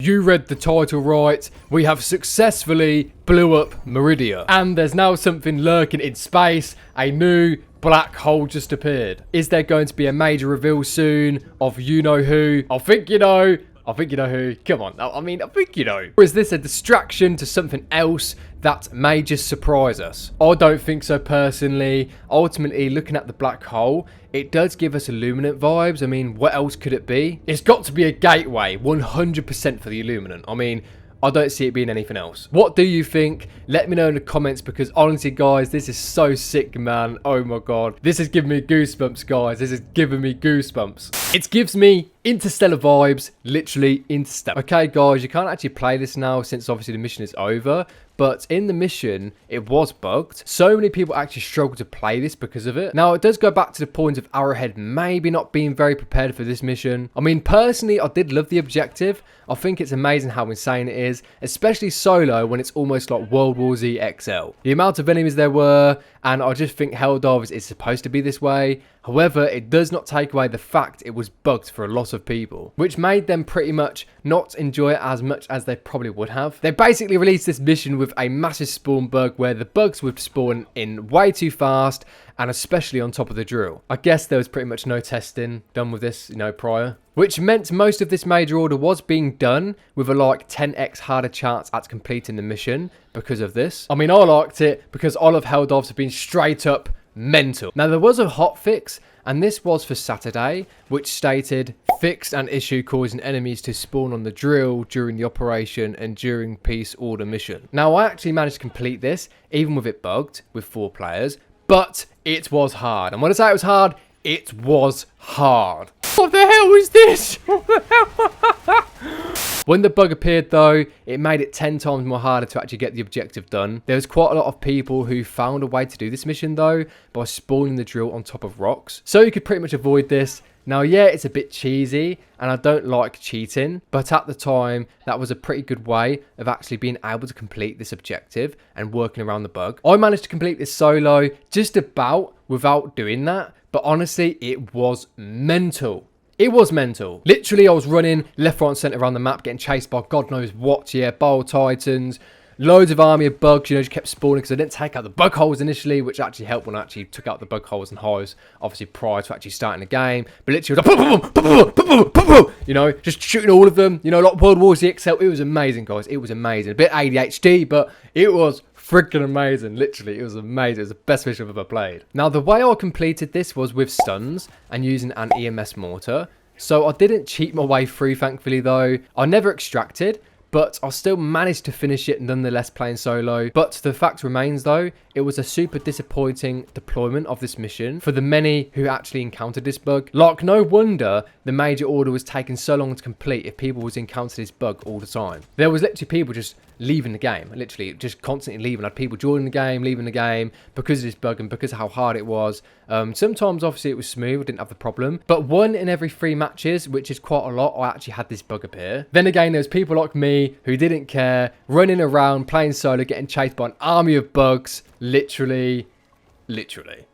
You read the title right. We have successfully blew up Meridia. And there's now something lurking in space. A new black hole just appeared. Is there going to be a major reveal soon of you-know-who? I think you know. I think you know who. Come on. I think you know. Or is this a distraction to something else that may just surprise us? I don't think so personally. Ultimately, looking at the black hole, it does give us illuminate vibes. I mean, what else could it be? It's got to be a gateway, 100% for the illuminate. I mean, I don't see it being anything else. What do you think? Let me know in the comments, because honestly, guys, this is so sick, man. Oh my god. This is giving me goosebumps, guys. This is giving me goosebumps. It gives me interstellar vibes, literally interstellar. Okay, guys, you can't actually play this now since obviously the mission is over. But in the mission, it was bugged. So many people actually struggle to play this because of it. Now, it does go back to the point of Arrowhead maybe not being very prepared for this mission. I mean, personally, I did love the objective. I think it's amazing how insane it is, especially solo when it's almost like World War Z XL. The amount of enemies there were, and I just think Helldivers is supposed to be this way. However, it does not take away the fact it was bugged for a lot of people, which made them pretty much not enjoy it as much as they probably would have. They basically released this mission with a massive spawn bug where the bugs would spawn in way too fast, and especially on top of the drill. I guess there was pretty much no testing done with this, prior. Which meant most of this major order was being done with a like 10x harder chance at completing the mission because of this. I mean, I liked it because all of Helldivers have been straight up mental. Now, there was a hotfix, and this was for Saturday, which stated, fixed an issue causing enemies to spawn on the drill during the operation and during peace order mission. Now, I actually managed to complete this, even with it bugged, with 4 players, but it was hard. And when I say it was hard, it was hard. What the hell is this? When the bug appeared though, it made it 10 times more harder to actually get the objective done. There was quite a lot of people who found a way to do this mission though, by spawning the drill on top of rocks. So you could pretty much avoid this. Now, yeah, it's a bit cheesy, and I don't like cheating, but at the time, that was a pretty good way of actually being able to complete this objective and working around the bug. I managed to complete this solo just about without doing that, but honestly, it was mental. It was mental. Literally, I was running left, right, and centre around the map, getting chased by God knows what, Bowl Titans, loads of army of bugs, just kept spawning because I didn't take out the bug holes initially, which actually helped when I actually took out the bug holes and hives, obviously prior to actually starting the game. But literally, it was like, just shooting all of them, like World War Z XL. It was amazing, guys. It was amazing. A bit ADHD, but it was freaking amazing. Literally, it was amazing. It was the best mission I've ever played. Now, the way I completed this was with stuns and using an EMS mortar. So I didn't cheat my way through, thankfully, though. I never extracted, but I still managed to finish it nonetheless playing solo. But the fact remains though, it was a super disappointing deployment of this mission for the many who actually encountered this bug. Like, no wonder the major order was taking so long to complete if people was encountering this bug all the time. There was literally people just leaving the game, literally just constantly leaving. I had people joining the game, leaving the game because of this bug and because of how hard it was. Sometimes obviously it was smooth, I didn't have the problem, but 1 in every 3 matches, which is quite a lot, I actually had this bug appear. Then again, there's people like me who didn't care, running around playing solo, getting chased by an army of bugs, literally.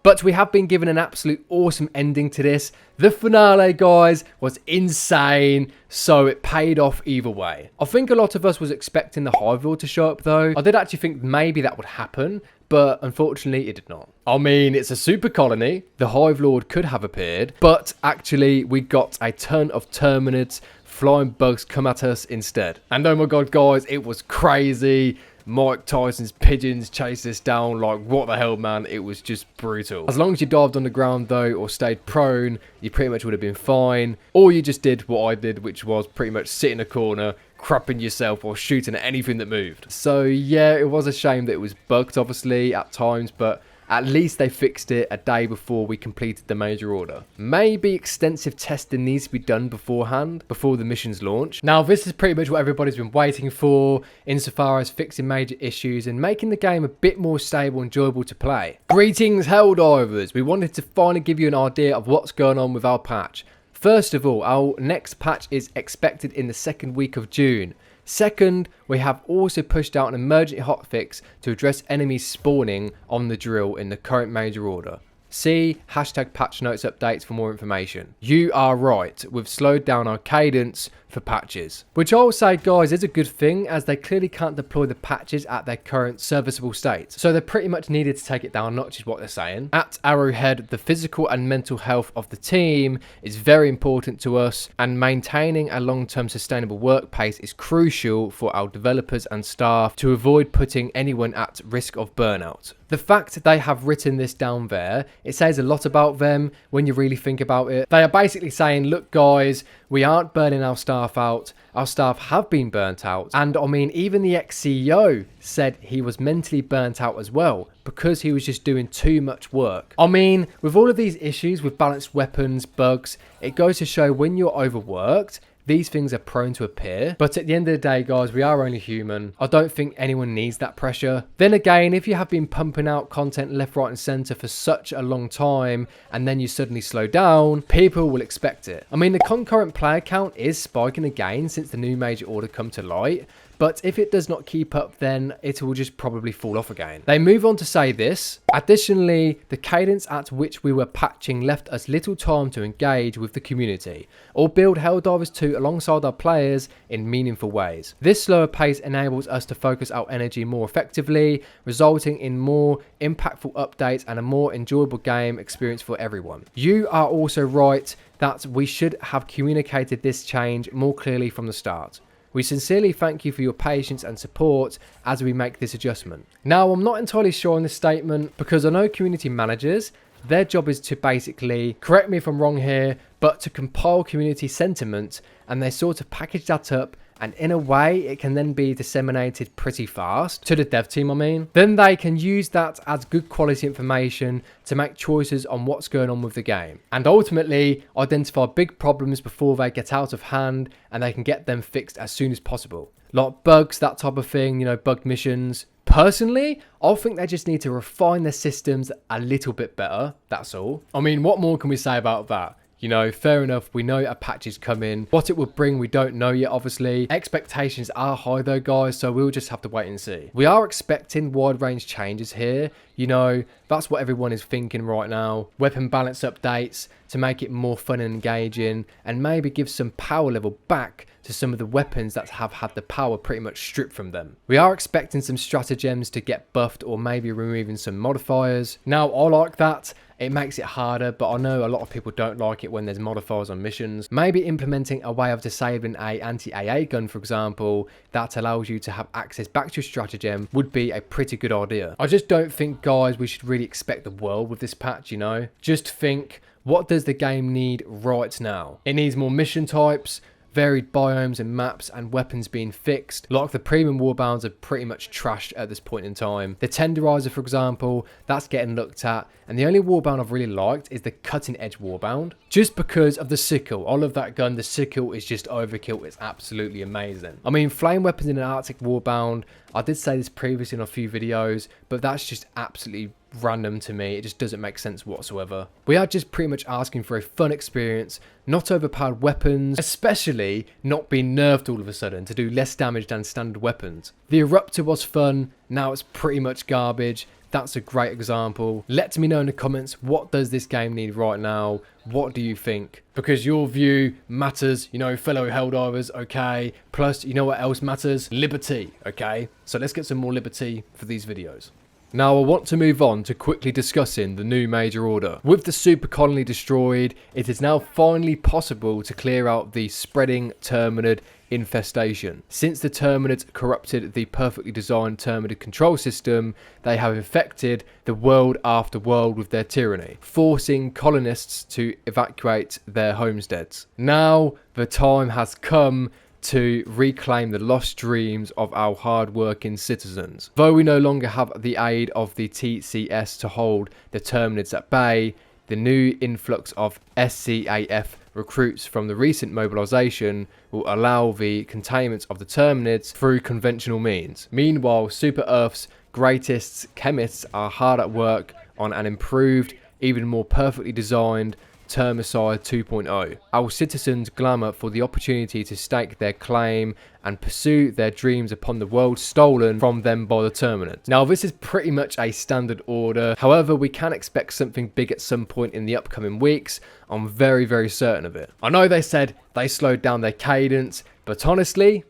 But we have been given an absolute awesome ending to this. The finale, guys, was insane, so it paid off either way. I think a lot of us was expecting the Hive Lord to show up though. I did actually think maybe that would happen, but unfortunately it did not. I mean, it's a super colony. The Hive Lord could have appeared, but actually we got a ton of Terminids, flying bugs come at us instead. And oh my god, guys, it was crazy. Mike Tyson's pigeons chased us down, like what the hell, man. It was just brutal. As long as you dived on the ground though, or stayed prone, you pretty much would have been fine. Or you just did what I did, which was pretty much sit in a corner, crapping yourself or shooting at anything that moved. So yeah, it was a shame that it was bugged obviously at times, but at least they fixed it a day before we completed the major order. Maybe extensive testing needs to be done beforehand, before the mission's launch. Now, this is pretty much what everybody's been waiting for, insofar as fixing major issues and making the game a bit more stable and enjoyable to play. Greetings, Helldivers! We wanted to finally give you an idea of what's going on with our patch. First of all, our next patch is expected in the 2nd week of June. Second, we have also pushed out an emergency hotfix to address enemies spawning on the drill in the current major order. See #patch notes updates for more information. You are right, we've slowed down our cadence for patches. Which I will say, guys, is a good thing, as they clearly can't deploy the patches at their current serviceable state. So they pretty much needed to take it down a notch is what they're saying. At Arrowhead, the physical and mental health of the team is very important to us, and maintaining a long-term sustainable work pace is crucial for our developers and staff to avoid putting anyone at risk of burnout. The fact they have written this down there, it says a lot about them when you really think about it. They are basically saying, look guys, we aren't burning our staff out. Our staff have been burnt out. And I mean, even the ex-CEO said he was mentally burnt out as well, because he was just doing too much work. I mean, with all of these issues with balanced weapons, bugs, it goes to show when you're overworked, these things are prone to appear. But at the end of the day, guys, we are only human. I don't think anyone needs that pressure. Then again, if you have been pumping out content left, right and center for such a long time, and then you suddenly slow down, people will expect it. I mean, the concurrent player count is spiking again since the new major order come to light. But if it does not keep up, then it will just probably fall off again. They move on to say this. Additionally, the cadence at which we were patching left us little time to engage with the community or build Helldivers 2 alongside our players in meaningful ways. This slower pace enables us to focus our energy more effectively, resulting in more impactful updates and a more enjoyable game experience for everyone. You are also right that we should have communicated this change more clearly from the start. We sincerely thank you for your patience and support as we make this adjustment. Now, I'm not entirely sure on this statement, because I know community managers, their job is to basically, correct me if I'm wrong here, but to compile community sentiment, and they sort of package that up, and in a way it can then be disseminated pretty fast to the dev team. I mean, then they can use that as good quality information to make choices on what's going on with the game, and ultimately identify big problems before they get out of hand, and they can get them fixed as soon as possible, like bugs, that type of thing, you know, bug missions. Personally, I think they just need to refine their systems a little bit better, that's all. I mean, what more can we say about that? You know, fair enough, we know a patch is coming. What it will bring, we don't know yet, obviously. Expectations are high though, guys, so we'll just have to wait and see. We are expecting wide range changes here. You know, that's what everyone is thinking right now. Weapon balance updates to make it more fun and engaging, and maybe give some power level back to some of the weapons that have had the power pretty much stripped from them. We are expecting some stratagems to get buffed, or maybe removing some modifiers. Now, I like that. It makes it harder, but I know a lot of people don't like it when there's modifiers on missions. Maybe implementing a way of disabling a anti-AA gun, for example, that allows you to have access back to your stratagem would be a pretty good idea. I just don't think, guys, we should really expect the world with this patch, you know? Just think, what does the game need right now? It needs more mission types, varied biomes and maps, and weapons being fixed. Like the premium warbounds are pretty much trashed at this point in time. The tenderizer, for example, that's getting looked at, and the only warbound I've really liked is the cutting edge warbound, just because of the sickle. I love that gun. The sickle is just overkill. It's absolutely amazing. I mean, flame weapons in an Arctic warbound, I did say this previously in a few videos, but that's just absolutely random to me. It just doesn't make sense whatsoever. We are just pretty much asking for a fun experience, not overpowered weapons, especially not being nerfed all of a sudden to do less damage than standard weapons. The Eruptor was fun, now it's pretty much garbage. That's a great example. Let me know in the comments, what does this game need right now? What do you think? Because your view matters, you know, fellow Helldivers, okay? Plus, you know what else matters? Liberty, okay? So let's get some more liberty for these videos. Now I want to move on to quickly discussing the new major order. With the super colony destroyed, it is now finally possible to clear out the spreading Terminid infestation. Since the Terminids corrupted the perfectly designed Terminid control system, they have infected the world after world with their tyranny, forcing colonists to evacuate their homesteads. Now the time has come to reclaim the lost dreams of our hard-working citizens. Though we no longer have the aid of the TCS to hold the Terminids at bay, the new influx of SCAF recruits from the recent mobilization will allow the containment of the Terminids through conventional means. Meanwhile, Super Earth's greatest chemists are hard at work on an improved, even more perfectly designed Termicide 2.0. Our citizens glamour for the opportunity to stake their claim and pursue their dreams upon the world stolen from them by the Terminids. Now, this is pretty much a standard order. However, we can expect something big at some point in the upcoming weeks. I'm very, very certain of it. I know they said they slowed down their cadence. But honestly,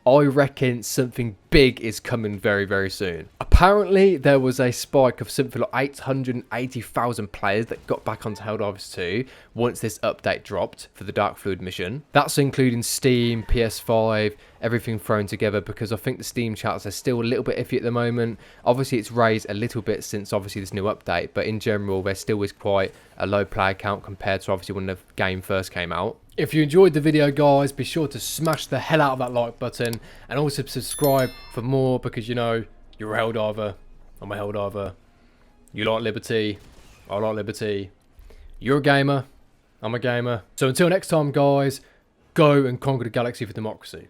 I reckon something big is coming very, very soon. Apparently, there was a spike of something like 880,000 players that got back onto Helldivers 2 once this update dropped for the Dark Fluid mission. That's including Steam, PS5, everything thrown together, because I think the Steam charts are still a little bit iffy at the moment. Obviously, it's raised a little bit since obviously this new update, but in general, there still is quite a low player count compared to obviously when the game first came out. If you enjoyed the video, guys, be sure to smash the hell out of that like button and also subscribe for more, because, you know, you're a Helldiver. I'm a Helldiver. You like liberty. I like liberty. You're a gamer. I'm a gamer. So until next time, guys, go and conquer the galaxy for democracy.